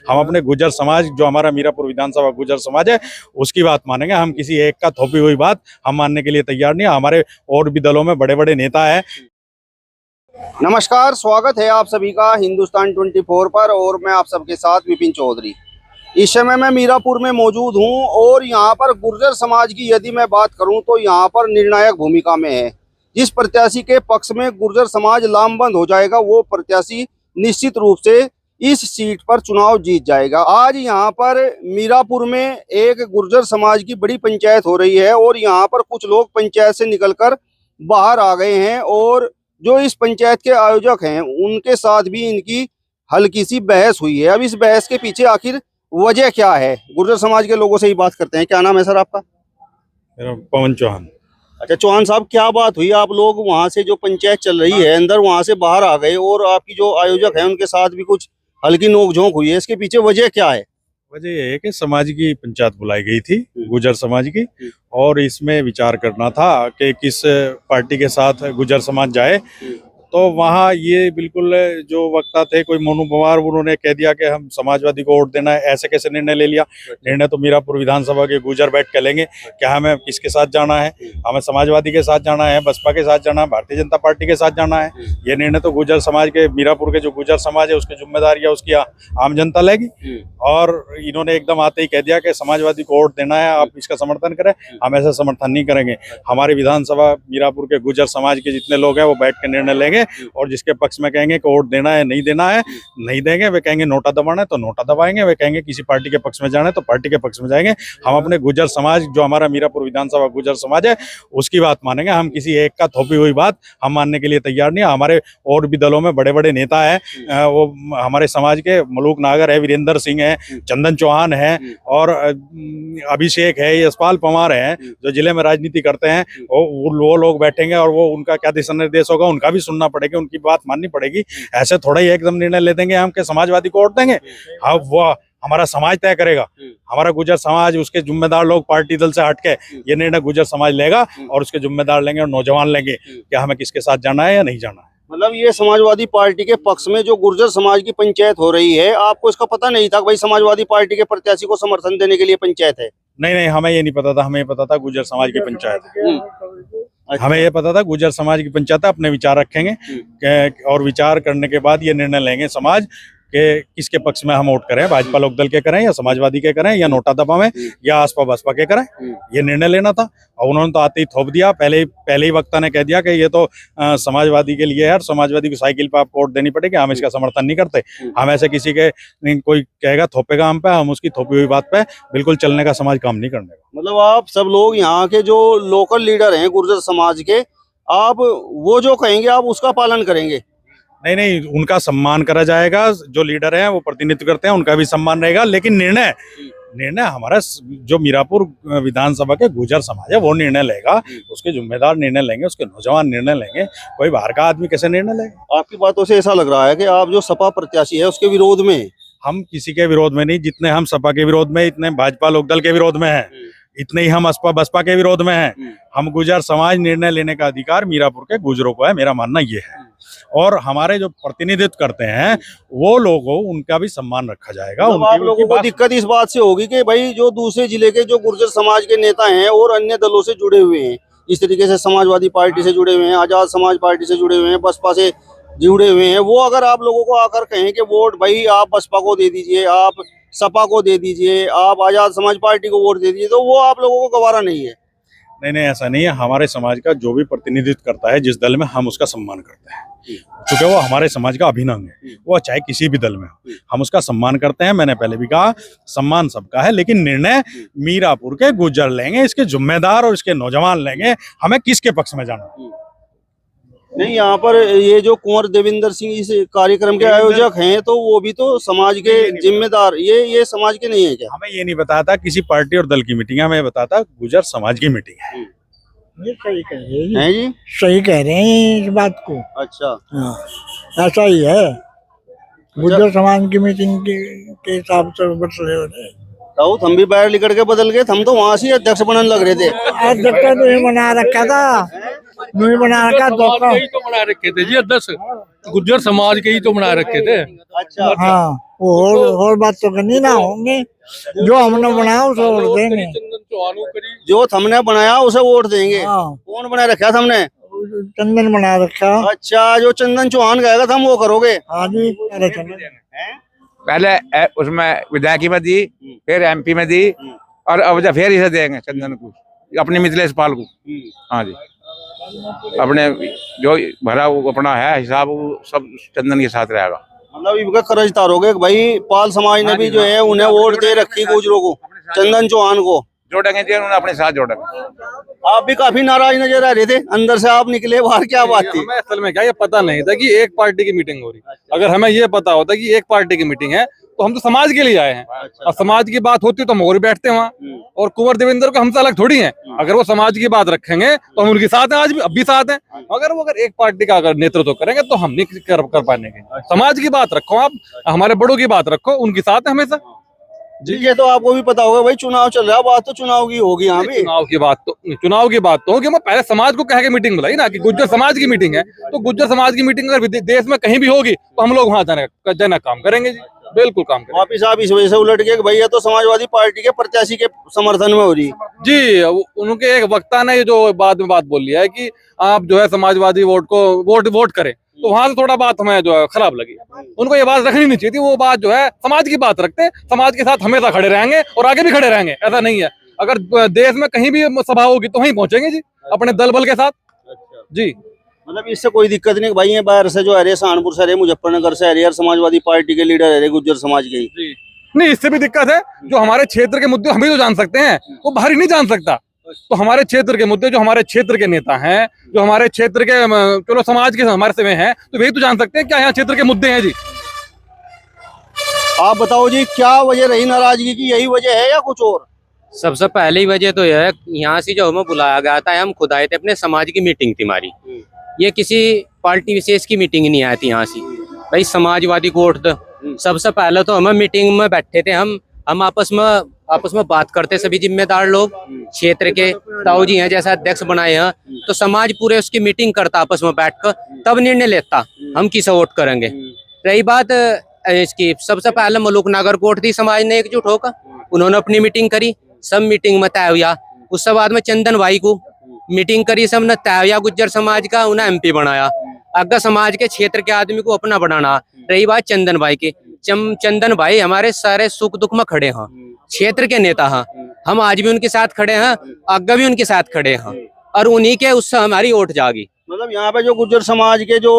हम अपने गुर्जर समाज, जो हमारा मीरापुर विधानसभा गुर्जर समाज है, उसकी बात मानेंगे। हम किसी एक का थोपी हुई बात हम मानने के लिए तैयार नहीं है। हमारे और भी दलों में बड़े बड़े नेता है। नमस्कार, स्वागत है आप सभी का हिंदुस्तान 24 पर और मैं आप सबके साथ विपिन चौधरी। इस समय मैं मीरापुर में मौजूद हूं और यहां पर गुर्जर समाज की यदि मैं बात करूं तो यहां पर निर्णायक भूमिका में है। जिस प्रत्याशी के पक्ष में गुर्जर समाज लामबंद हो जाएगा वो प्रत्याशी निश्चित रूप से इस सीट पर चुनाव जीत जाएगा। आज यहां पर मीरापुर में एक गुर्जर समाज की बड़ी पंचायत हो रही है और यहां पर कुछ लोग पंचायत से निकलकर बाहर आ गए हैं और जो इस पंचायत के आयोजक हैं उनके साथ भी इनकी हल्की सी बहस हुई है। अब इस बहस के पीछे आखिर वजह क्या है, गुर्जर समाज के लोगों से ही बात करते हैं। क्या नाम है सर आपका? मेरा पवन चौहान। अच्छा चौहान साहब, क्या बात हुई? आप लोग वहां से जो पंचायत चल रही है अंदर वहां से बाहर आ गए और आपकी जो आयोजक है उनके साथ भी कुछ हल्की नोकझोंक हुई है, इसके पीछे वजह क्या है? वजह यह है कि समाज की पंचायत बुलाई गई थी, गुर्जर समाज की, और इसमें विचार करना था कि किस पार्टी के साथ गुर्जर समाज जाए। तो वहाँ ये बिल्कुल जो वक्ता थे कोई मोनू पवार, उन्होंने कह दिया कि हम समाजवादी को वोट देना है। ऐसे कैसे निर्णय ले लिया? निर्णय तो मीरापुर विधानसभा के गुर्जर बैठ के लेंगे। क्या हमें किसके साथ जाना है? हमें समाजवादी के साथ जाना है, बसपा के साथ जाना है, भारतीय जनता पार्टी के साथ जाना है? ये निर्णय तो गुर्जर समाज के, मीरापुर के जो गुर्जर समाज है उसकी जिम्मेदारी है, उसकी आम जनता लेगी। और इन्होंने एकदम आते ही कह दिया कि समाजवादी को वोट देना है, आप इसका समर्थन करें। हम ऐसा समर्थन नहीं करेंगे। हमारी विधानसभा मीरापुर के गुर्जर समाज के जितने लोग हैं वो बैठ के निर्णय लेंगे और जिसके पक्ष में कहेंगे कि वोट देना है, नहीं देना है, नहीं देंगे। वे कहेंगे नोटा दबाना है तो नोटा दबाएंगे। वे कहेंगे किसी पार्टी के पक्ष में जाना है तो पार्टी के पक्ष में जाएंगे। हम अपने गुर्जर समाज, जो हमारा मीरापुर विधानसभा गुर्जर समाज है, उसकी बात मानेंगे। हम किसी एक का थोपी हुई बात हम मानने के लिए तैयार नहीं है। हमारे और भी दलों में बड़े बड़े नेता है। वो हमारे समाज के मलूक नागर है, वीरेंद्र सिंह है, चंदन चौहान है और अभिषेक है, यशपाल पवार है, जो जिले में राजनीति करते हैं। वो लोग बैठेंगे और वो उनका क्या दिशा निर्देश होगा उनका भी सुनना पड़ेगा, उनकी बात माननी पड़ेगी। ऐसे थोड़ा ही एकदम निर्णय ले देंगे हम कि समाजवादी को वोट देंगे। हाँ, वो हमारा समाज तय करेगा। हमारा गुर्जर समाज, उसके जिम्मेदार लोग पार्टी दल से हटके ये निर्णय गुर्जर समाज लेगा और उसके जिम्मेदार लेंगे और नौजवान लेंगे कि हमें किसके साथ जाना है या नहीं जाना है। मतलब ये समाजवादी पार्टी के पक्ष में जो गुर्जर समाज की पंचायत हो रही है, आपको इसका पता नहीं था भाई समाजवादी पार्टी के प्रत्याशी को समर्थन देने के लिए पंचायत है? नहीं, हमें ये नहीं पता था। हमें ये पता था गुर्जर समाज की पंचायत है। हमें ये पता था गुर्जर समाज की पंचायत है। अपने विचार रखेंगे और विचार करने के बाद ये निर्णय लेंगे समाज के किसके पक्ष में हम वोट करें, भाजपा लोकदल के करें या समाजवादी के करें या नोटा दबावें या आसपा बसपा के करें। ये निर्णय लेना था और उन्होंने तो आते ही थोप दिया। पहले ही वक्ता ने कह दिया कि ये तो समाजवादी के लिए है, समाजवादी की साइकिल पे आपको वोट देनी पड़ेगी। हम इसका समर्थन नहीं करते। हम ऐसे किसी के, कोई कहेगा थोपेगा हम पे, हम उसकी थोपी हुई बात पे बिल्कुल चलने का समाज काम नहीं करने का। मतलब आप सब लोग यहाँ के जो लोकल लीडर हैं गुर्जर समाज के, आप वो जो कहेंगे आप उसका पालन करेंगे? नहीं, उनका सम्मान करा जाएगा। जो लीडर हैं वो प्रतिनिधित्व करते हैं, उनका भी सम्मान रहेगा। लेकिन निर्णय हमारा जो मीरापुर विधानसभा के गुर्जर समाज है वो निर्णय लेगा। उसके जिम्मेदार निर्णय लेंगे, उसके नौजवान निर्णय लेंगे। कोई बाहर का आदमी कैसे निर्णय लेगा? आपकी बातों से ऐसा लग रहा है कि आप जो सपा प्रत्याशी है उसके विरोध में। हम किसी के विरोध में नहीं। जितने हम सपा के विरोध में, इतने भाजपा लोकदल के विरोध में हैं, इतने ही हम असपा बसपा के विरोध में हैं। हम गुर्जर समाज, निर्णय लेने का अधिकार मीरापुर के गुर्जरों को है, मेरा मानना ये है। और हमारे जो प्रतिनिधित्व करते हैं वो लोगों, उनका भी सम्मान रखा जाएगा। आप लोगों को दिक्कत इस बात से होगी कि भाई जो दूसरे जिले के जो गुर्जर समाज के नेता हैं और अन्य दलों से जुड़े हुए हैं, इस तरीके से समाजवादी पार्टी से जुड़े हुए हैं, आजाद समाज पार्टी से जुड़े हुए हैं, बसपा से जुड़े हुए हैं, वो अगर आप लोगों को आकर कहें कि वोट भाई आप बसपा को दे दीजिए, आप सपा को दे दीजिए, आप आजाद समाज पार्टी को वोट दे दीजिए, तो वो आप लोगों को गवारा नहीं है? नहीं, ऐसा नहीं है। हमारे समाज का जो भी प्रतिनिधित्व करता है जिस दल में, हम उसका सम्मान करते हैं, क्योंकि वो हमारे समाज का अभिन्न अंग है। वो चाहे किसी भी दल में हो, हम उसका सम्मान करते हैं। मैंने पहले भी कहा, सम्मान सबका है, लेकिन निर्णय मीरापुर के गुर्जर लेंगे, इसके जिम्मेदार और इसके नौजवान लेंगे। हमें किसके पक्ष में जाना? नहीं, यहाँ पर ये जो कुंवर देवेंद्र सिंह इस कार्यक्रम के आयोजक हैं, तो वो भी तो समाज के जिम्मेदार, ये समाज के नहीं है क्या? हमें ये नहीं बताया था किसी पार्टी और दल की मीटिंग है, हमें बताया था गुर्जर समाज की मीटिंग है। ये सही कह रहे हैं जी, सही कह रहे हैं इस बात को। अच्छा, हाँ, ऐसा ही है। गुर्जर समाज की मीटिंग के हिसाब से बस रहे हो रहे। तो हम भी बाहर निकल के बदल गए, हम तो वहां से अध्यक्ष बनने लग रहे थे। अध्यक्ष नहीं बना रखा था, नहीं बना रखा, तो बना रखे थे जी अध्यक्ष। गुज्जर समाज के ही तो बना रखे थे। अच्छा हाँ वो और बात तो करनी ना होंगे, जो हमने बनाया उसे वोट देंगे। चंदन चौहान को करी। जो हमने बनाया उसे वोट देंगे। हाँ कौन बना रखा था हमने? चंदन बना रखा। अच्छा, जो चंदन चौहान कहेगा था हम वो करोगे? हाँ जी अरे चंदन पहले उसमें विधायकी में दी, फिर एमपी में दी, और अब फिर इसे देंगे चंदन को, अपने मिथिलेश पाल को। हाँ जी, अपने जो भरा वो अपना है हिसाब वो सब चंदन के साथ रहेगा। मतलब इनका कर्ज तारोगे भाई। पाल समाज ने भी जो है उन्हें वोट दे रखी गुजरों को, चंदन चौहान को जोड़ेंगे जी, उन्होंने अपने साथ जोड़ेंगे। आप भी काफी नाराज नजर आ रहे थे, अंदर से आप निकले बाहर, क्या बात थी? हमें असल में क्या ये पता नहीं था कि एक पार्टी की मीटिंग हो रही। अगर हमें ये पता होता कि एक पार्टी की मीटिंग है तो हम तो समाज के लिए आए हैं, और समाज की बात होती तो हम और बैठते हैं वहाँ। और कुंवर देवेंद्र को हमसे अलग थोड़ी हैं। अगर वो समाज की बात रखेंगे तो हम उनके साथ हैं, आज भी अब भी साथ हैं। अगर एक पार्टी का अगर नेतृत्व करेंगे तो हम नहीं कर पाएंगे। समाज की बात रखो, आप हमारे बड़ों की बात रखो, उनके साथ है हमेशा। जी, ये तो आपको भी पता होगा भाई, चुनाव चल रहा है, बात तो चुनाव की होगी यहाँ भी। चुनाव की बात तो होगी। मैं पहले समाज को कह के मीटिंग बुलाई ना कि गुज्जर समाज की मीटिंग है, तो गुज्जर समाज की मीटिंग अगर देश में कहीं भी होगी तो हम लोग वहां जाना काम करेंगे जी, बिल्कुल काम करेंगे। वापिस आप इस वजह से उलट गए कि भैया तो समाजवादी पार्टी के प्रत्याशी के समर्थन में हो रही। जी, उनके एक वक्ता ने जो बाद में बात बोल लिया है कि आप जो है समाजवादी वोट करें, तो वहां से थोड़ा बात हमें जो है खराब लगी। उनको ये बात रखनी नहीं चाहिए थी। वो बात जो है समाज की बात रखते हैं, समाज के साथ हमेशा खड़े रहेंगे और आगे भी खड़े रहेंगे। ऐसा नहीं है, अगर देश में कहीं भी सभा होगी तो वहीं पहुंचेंगे जी, अपने दल बल के साथ जी। मतलब इससे कोई दिक्कत नहीं भाई, ये बाहर से जो है सहारनपुर से, मुजफ्फरनगर से है, समाजवादी पार्टी के लीडर है गुज्जर समाज के ही। नहीं, इससे भी दिक्कत है। जो हमारे क्षेत्र के मुद्दे हम ही तो जान सकते हैं, वो बाहर ही नहीं जान सकता। तो हमारे क्षेत्र के मुद्दे, जो हमारे क्षेत्र के नेता हैं, जो हमारे क्षेत्र के चलो समाज के हमारे से हैं, तो वही तो जान सकते हैं क्या यहाँ क्षेत्र के मुद्दे हैं जी। आप बताओ जी, क्या वजह रही नाराजगी की? यही वजह है या कुछ और? सबसे पहली वजह तो यह है, यहाँ से जो हमें बुलाया गया था, हम खुद आए थे, अपने समाज की मीटिंग थी हमारी। ये किसी पार्टी विशेष की मीटिंग नहीं आई थी। यहाँ से भाई समाजवादी को वोट दो। सबसे पहले तो हम मीटिंग में बैठे थे, हम आपस में बात करते, सभी जिम्मेदार लोग क्षेत्र के ताऊ जी हैं जैसा अध्यक्ष बनाए हैं, तो समाज पूरे उसकी मीटिंग करता आपस में बैठकर, तब निर्णय लेता हम किसे वोट करेंगे। रही बात इसकी, सबसे पहले मलूकनगर कोर्ट थी, समाज ने एकजुट होकर उन्होंने अपनी मीटिंग करी, सब मीटिंग में तय हुआ। उसके बाद में चंदन भाई को मीटिंग करी, सबने तय हुआ गुज्जर समाज का, उन्हें एमपी बनाया। अगर समाज के क्षेत्र के आदमी को अपना बनाना। रही बात चंदन भाई की, चंदन भाई हमारे सारे सुख दुख में खड़े हैं, क्षेत्र के नेता हैं। हम आज भी उनके साथ खड़े हैं, आगे भी उनके साथ खड़े हैं, और उन्हीं के उससे हमारी वोट जागी। मतलब यहाँ पे जो गुज्जर समाज के जो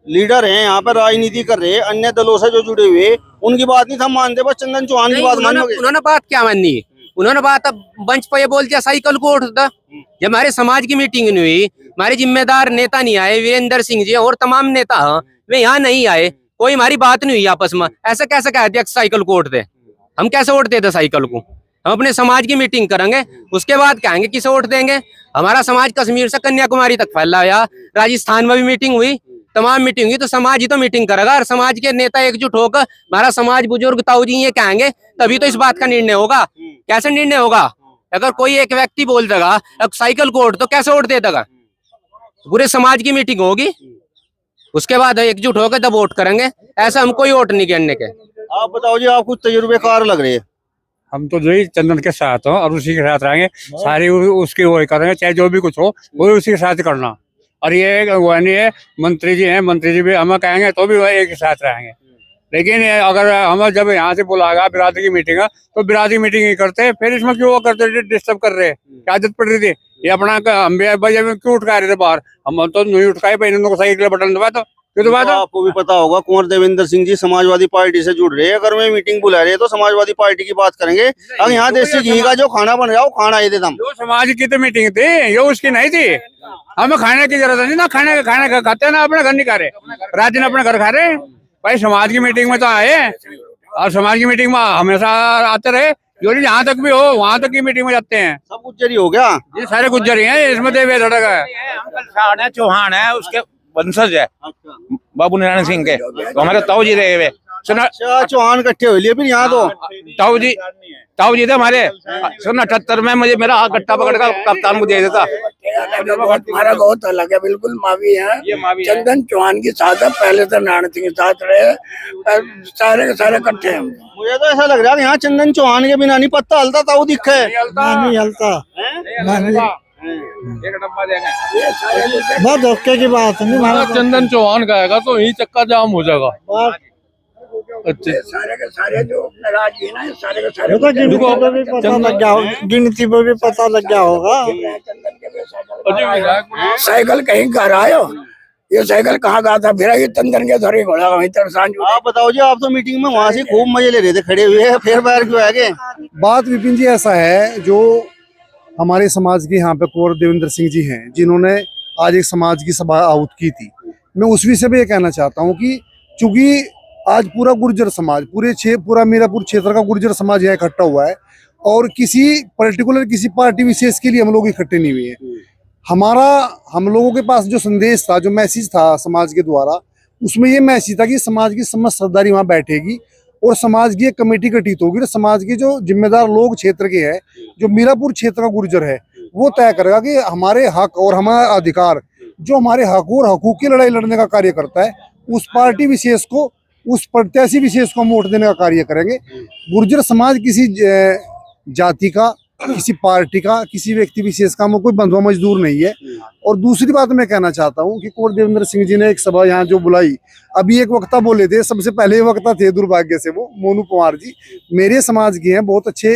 लीडर हैं, यहाँ पर राजनीति कर रहे हैं, अन्य दलों से जो जुड़े हुए, उनकी बात नहीं हम मानते, बस चंदन चौहान की बात मानोगे। उन्होंने बात क्या माननी? उन्होंने बात अब मंच पर ये बोल दिया साइकिल को वोट था। जब हमारे समाज की मीटिंग नहीं हुई, हमारे जिम्मेदार नेता नहीं आए, वीरेंद्र सिंह जी और तमाम नेता हैं, वे यहाँ नहीं आए, कोई हमारी बात नहीं हुई आपस में, ऐसा कैसे कह दिया साइकिल को वोट दे? हम कैसे वोट देते साइकिल को? हम अपने समाज की मीटिंग करेंगे, उसके बाद कहेंगे किसे वोट देंगे। हमारा समाज कश्मीर से कन्याकुमारी तक फैला हुआ, राजस्थान में भी मीटिंग हुई, तमाम मीटिंग हुई, तो समाज ही तो मीटिंग करेगा, और समाज के नेता एकजुट होकर हमारा समाज बुजुर्ग ताऊ जी ये कहेंगे, तभी तो इस बात का निर्णय होगा। कैसे निर्णय होगा? अगर कोई एक व्यक्ति बोल देगा अब साइकिल को वोट, तो कैसे वोट दे देगा? पूरे समाज की मीटिंग होगी, उसके बाद एकजुट होकर तब वोट करेंगे। ऐसा हम कोई वोट नहीं करने के। आप बताओ जी, आप कुछ तजुर्बेकार लग रहे हैं। हम तो जो ही चंदन के साथ हो और उसी के साथ रहेंगे, सारी उसकी वो करेंगे, चाहे जो भी कुछ हो वो उसी के साथ करना। और ये वो नहीं है, मंत्री जी हैं, मंत्री जी भी हमें कहेंगे तो भी वह एक ही साथ रहेंगे। लेकिन अगर हम जब यहाँ से बुलाएगा बिरादरी की मीटिंग, तो बिरादरी मीटिंग ही करते, फिर इसमें क्यों वो करते, डिस्टर्ब कर रहे हैं? क्या आदत पड़ रही थी ये अपना? हम भी भाई क्यों उठका रहे थे बाहर? हम तो नहीं उठकाए, इन्होंने साइकिल बटन दबा तो तो आपको भी पता होगा, कुंवर देवेंद्र सिंह जी समाजवादी पार्टी से जुड़ रहे हैं। अगर मैं मीटिंग बुला रहे हैं तो समाजवादी पार्टी की बात करेंगे। अब यहाँ देसी घी का जो खाना बन रहा है, वो खाना ही देता। जो समाज की तो मीटिंग थी, ये उसकी नहीं थी। हमें खाने की जरूरत नहीं ना, खाने खाते ना, अपने घर नहीं खा रहे, रात दिन अपने घर खा रहे। भाई समाज की मीटिंग में तो आए, और समाज की मीटिंग में हमेशा आते रहे, जो जहाँ तक भी हो वहाँ तक की मीटिंग में जाते हैं। सब गुज्जर ही हो गया? ये सारे गुज्जर ही हैं, इसमें देवे धड़क है। अंकल है, चौहान है, उसके वंशज है, बाबू नारायण सिंह के, तो हमारे ताऊ जी रहे हुए। अच्छा, चौहान इकट्ठे हो लिए फिर यहाँ तो? ताऊ जी थे हमारे। सन 78 में मुझे मेरा हाथ गट्टा पकड़ कर कप्तान को दे देता, हमारा बहुत अलग है, बिल्कुल मावी है। ये मावी है। चंदन चौहान की साथ है, पहले तो नारायण सिंह के साथ रहे, सारे के सारे इकट्ठे हैं। मुझे तो ऐसा लग रहा है यहाँ चंदन चौहान के बिना नहीं पत्ता हलता था, वो दिखा है। नहीं हलता, एक डब्बा देंगे। बहुत धोखे की बात है। नहीं चंदन चौहान का आएगा तो यही चक्का जाम हो जाएगा। अच्छे सारे के सारे जो नाराज है ना, सारे के सारे गिनती पे भी पता लग गया होगा, गिनती पे भी पता लग गया होगा। साइकिल कहीं घर आयो, ये साइकिल कहाँ गया था, फिर ये चंदन के धरे घोड़ा वहीं तर सांझ। आप बताओ जी, आप तो मीटिंग में वहाँ से खूब मजे ले रहे थे खड़े हुए, फिर बाहर क्यों आ गए? बात विपिन जी ऐसा है, जो हमारे समाज के यहाँ पे कुंवर देवेंद्र सिंह जी हैं, जिन्होंने आज एक समाज की सभा आहूत की थी। मैं उस विषय पे ये कहना चाहता हूँ कि चूंकि आज पूरा गुर्जर समाज, पूरा मीरापुर क्षेत्र का गुर्जर समाज यहाँ इकट्ठा हुआ है और किसी पर्टिकुलर किसी पार्टी विशेष के लिए हम लोग इकट्ठे नहीं हुए हैं। हम लोगों के पास जो संदेश था, जो मैसेज था समाज के द्वारा, उसमें ये मैसेज था कि समाज की समस्त सरदारी वहाँ बैठेगी और समाज की एक कमेटी गठित होगी और समाज के जो जिम्मेदार लोग क्षेत्र के हैं, जो मीरापुर क्षेत्र का गुर्जर है, वो तय करेगा कि हमारे हक और हमारा अधिकार, जो हमारे हक और हकूक की लड़ाई लड़ने का कार्य करता है, उस पार्टी विशेष को, उस प्रत्याशी विशेष को हम वोट देने का कार्य करेंगे। गुर्जर समाज किसी जाति का, किसी पार्टी का, किसी व्यक्ति विशेष का कोई बंधुआ मजदूर नहीं है। और दूसरी बात मैं कहना चाहता हूँ कि कुंवर देवेंद्र सिंह जी ने एक सभा यहाँ जो बुलाई, अभी एक वक्ता बोले थे, सबसे पहले वक्ता थे दुर्भाग्य से वो मोनू पवार जी, मेरे समाज के हैं, बहुत अच्छे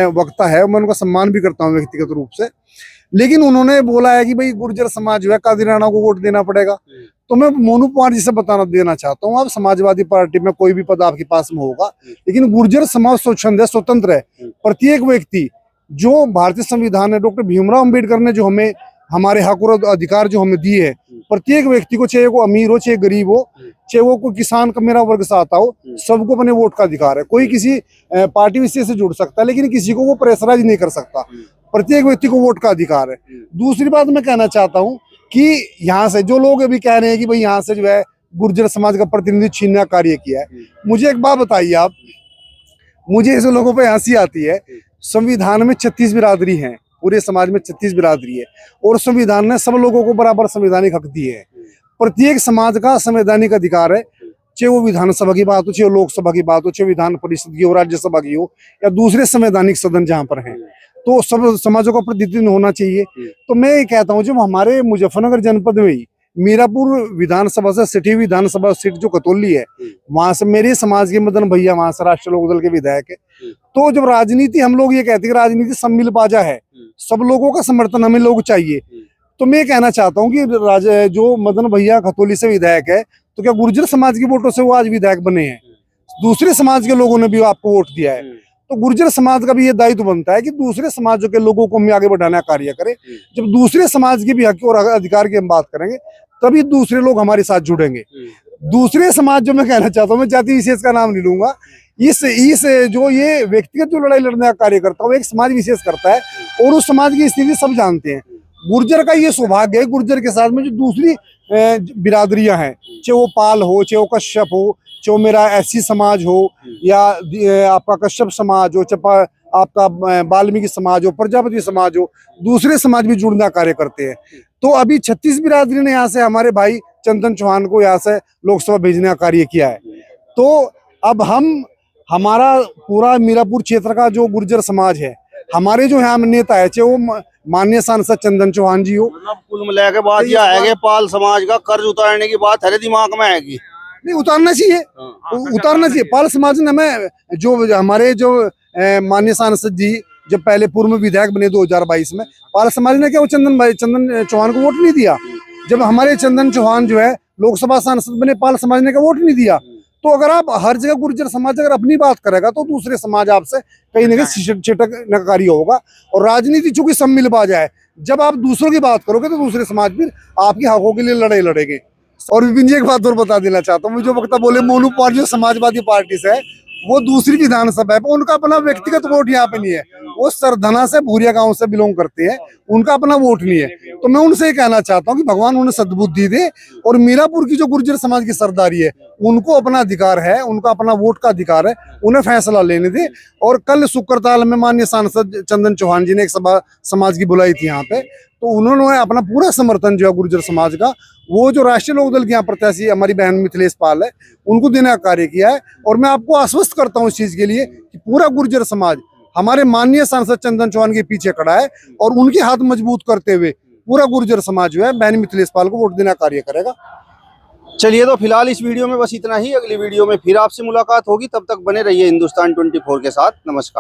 वक्ता है, मैं उनका सम्मान भी करता हूँ व्यक्तिगत रूप से। लेकिन उन्होंने बोला है कि भाई गुर्जर समाज जो है कादिर राणा को वोट देना पड़ेगा। तो मैं मोनू पवार जी से देना चाहता हूँ, आप समाजवादी पार्टी में कोई भी पद आपके पास में होगा, लेकिन गुर्जर समाज स्वच्छंद है, स्वतंत्र है। प्रत्येक व्यक्ति, जो भारतीय संविधान है, डॉक्टर भीमराव अम्बेडकर ने जो हमें हमारे हक और अधिकार जो हमें दिए है, प्रत्येक व्यक्ति को, चाहे वो अमीर हो, चाहे गरीब हो, चाहे वो कोई किसान का मेरा वर्ग से आता हो, सबको अपने वोट का अधिकार है। कोई किसी पार्टी विशेष से जुड़ सकता है, लेकिन किसी को वो प्रेशराइज नहीं कर सकता। प्रत्येक व्यक्ति को वोट का अधिकार है। दूसरी बात मैं कहना चाहता हूँ कि यहाँ से जो लोग अभी कह रहे हैं कि भाई यहाँ से जो है गुर्जर समाज का प्रतिनिधि छीनने का कार्य किया है, मुझे एक बात बताइए आप, मुझे ऐसे लोगों पे हंसी आती है। संविधान में 36 बिरादरी हैं, पूरे समाज में 36 बिरादरी है और संविधान ने सब लोगों को बराबर संवैधानिक हक दिए हैं। प्रत्येक समाज का संवैधानिक अधिकार है, चाहे वो विधानसभा की बात हो, चाहे लोकसभा की बात हो, चाहे विधान परिषद की हो, राज्यसभा की हो, या दूसरे संवैधानिक सदन जहाँ पर हैं, तो सब समाजों का प्रतिनिधित्व होना चाहिए। तो मैं ये कहता हूँ, जब हमारे मुजफ्फरनगर जनपद में ही मीरापुर विधानसभा से सिटी विधानसभा सीट जो कतौली है, वहां से मेरे समाज के मदन भैया वहां से राष्ट्रीय लोकदल के विधायक है। तो जब राजनीति, हम लोग ये कहते हैं कि राजनीति सब मिल बाजा है, सब लोगों का समर्थन हमें लोग चाहिए, तो मैं कहना चाहता हूँ कि जो मदन भैया खतौली से विधायक है, तो क्या गुर्जर समाज के वोटों से वो आज विधायक बने हैं? दूसरे समाज के लोगों ने भी आपको वोट दिया है। तो गुर्जर समाज का भी ये दायित्व बनता है कि दूसरे समाजों के लोगों को हम आगे बढ़ाने का कार्य करें। जब दूसरे समाज के भी हक और अधिकार की हम बात करेंगे, तभी दूसरे लोग हमारे साथ जुड़ेंगे। दूसरे समाज, जो मैं कहना चाहता हूँ, मैं जाति विशेष का नाम नहीं लूंगा, इस जो ये व्यक्तिगत जो लड़ाई लड़ने का कार्य करता है, वो एक समाज विशेष करता है और उस समाज की स्थिति सब जानते हैं। गुर्जर का ये सौभाग्य है, गुर्जर के साथ में जो दूसरी बिरादरियां हैं, चाहे वो पाल हो, चाहे वो कश्यप हो, चाहे वो मेरा एससी समाज हो, या आपका कश्यप समाज हो, चाहे आपका वाल्मीकि समाज हो, प्रजापति समाज हो, दूसरे समाज भी जुड़ने का कार्य करते हैं। तो अभी 36 बिरादरी ने यहाँ से हमारे भाई चंदन चौहान को यहाँ से लोकसभा भेजने का कार्य किया है। तो अब हमारा पूरा मीरापुर क्षेत्र का जो गुर्जर समाज है, हमारे जो यहाँ नेता है, चाहे वो माननीय सांसद चंदन चौहान जी हो, कुल मिला के बात यह है कि पाल समाज का कर्ज उतारने की बात हरे दिमाग में आएगी। नहीं, उतारना चाहिए, उतारना चाहिए। पाल समाज ने हमें जो हमारे जो माननीय सांसद जी जब पहले पूर्व में विधायक बने 2022 में, पाल समाज ने क्या वो चंदन चौहान को वोट नहीं दिया? जब हमारे चंदन चौहान जो है लोकसभा सांसद बने, पाल समाज ने क्या वोट नहीं दिया? तो अगर आप हर जगह गुर्जर समाज अगर अपनी बात करेगा, तो दूसरे समाज आपसे कहीं ना कहीं छिटककारी होगा। और राजनीति चूंकि सब मिल बाजा है, जब आप दूसरों की बात करोगे तो दूसरे समाज फिर आपके हकों के लिए लड़ाई लड़ेंगे। और विपिन जी एक बात और बता देना चाहता हूँ, जो वक्ता बोले मोनू पवार जो समाजवादी पार्टी से है, वो दूसरी विधानसभा है, उनका अपना व्यक्तिगत वोट यहाँ पे नहीं है, वो सरधना से भूरिया गांव से बिलोंग करते हैं, उनका अपना वोट नहीं है। तो मैं उनसे ये कहना चाहता हूँ कि भगवान उन्हें सद्बुद्धि दे, और मीरापुर की जो गुर्जर समाज की सरदारी है उनको अपना अधिकार है, उनका अपना वोट का अधिकार है, उन्हें फैसला लेने दे। और कल शुक्रताल में माननीय सांसद चंदन चौहान जी ने एक सभा समाज की बुलाई थी यहाँ पे, तो उन्होंने अपना पूरा समर्थन जो है गुर्जर समाज का, वो जो राष्ट्रीय लोकदल की यहाँ प्रत्याशी हमारी बहन मिथिलेश पाल है, उनको देने का कार्य किया है। और मैं आपको आश्वस्त करता हूँ इस चीज के लिए कि पूरा गुर्जर समाज हमारे माननीय सांसद चंदन चौहान के पीछे खड़ा है, और उनके हाथ मजबूत करते हुए पूरा गुर्जर समाज जो है बहन मिथिलेश पाल को वोट देने का कार्य करेगा। चलिए, तो फिलहाल इस वीडियो में बस इतना ही। अगली वीडियो में फिर आपसे मुलाकात होगी, तब तक बने रहिए हिंदुस्तान 24 के साथ। नमस्कार।